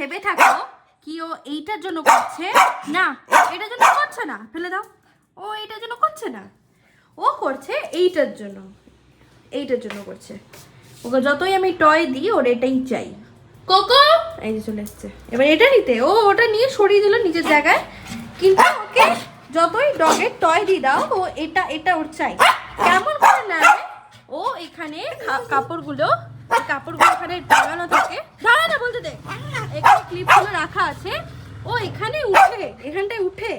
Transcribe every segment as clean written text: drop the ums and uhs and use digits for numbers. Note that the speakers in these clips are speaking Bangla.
ভেবে থাকো কি ও এইটার জন্য করছে না, এটার জন্য করছে না, ফেলে দাও। ও এইটার জন্য করছে না, ও করছে এইটার জন্য, এইটার জন্য করছে। ওকে যতই আমি টয় দিই ওর এটাই চাই। কোকো এই যে চলে এসছে, এবার এটা নিতে ও ওটা নিয়ে সরিয়ে দিল নিজের জায়গায়, কিন্তু ওকে যতই ডগের টয় দিয়ে দাও ও এটা এটা ওর চাই। কেমন করে না ও এখানে কাপড়গুলো এখানে টাঙানো থাকে, দাঁড়া না বলতে দে, এখানে ক্লিপগুলো রাখা আছে, ও এখানে উঠে, এখানটায় উঠে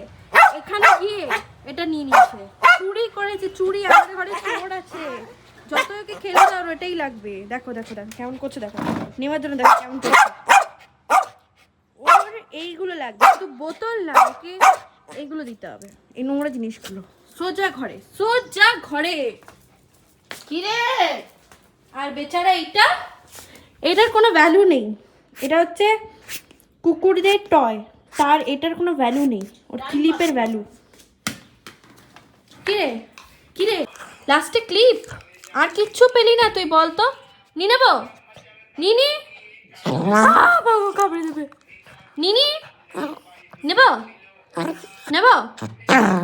এখানে গিয়ে এটা নিয়ে নিয়েছে। চুরি করেছে, চুরি। আমাদের ঘরে চোর আছে, যত ওকে খেলে দাও এটাই লাগবে। দেখো দেখো দেখো কেমন করছে, দেখো নেওয়ার জন্য দেখো কেমন করছে। ওর এইগুলো লাগবে, শুধু বোতল না, ওকে এইগুলো দিতে হবে, এই নোংরা জিনিসগুলো। সোজা ঘরে, সোজা ঘরে। কিরে আর বেচারা এইটা, এটার কোনো ভ্যালু নেই, এটা হচ্ছে কুকুরদের টয়, তার এটার কোনো ভ্যালু নেই, ওর ক্লিপের ভ্যালু। কিরে কিরে লাস্টে ক্লিপ, আর কিচ্ছু পেলি না তুই, বল তো। নি নেব নিনি, বাবা কামড়ে দেবে। নিনি নেব নেব,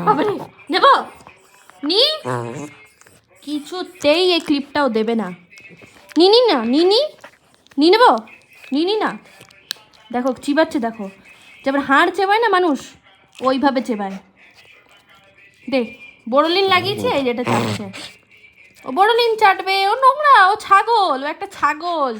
বাবারে নেব নি, কিছুতেই এই ক্লিপটাও দেবে না। নিনি না, নিনি নি নেব, নিনি না। দেখো চিবাচ্ছে, দেখো যেমন হাড় চেবায় না মানুষ, ওইভাবে চেবায়। দে, বোরোলিন লাগিয়েছে, এই যেটা চাটছে, ও বোরোলিন চাটবে, ও নোংরা, ও ছাগল, ও একটা ছাগল।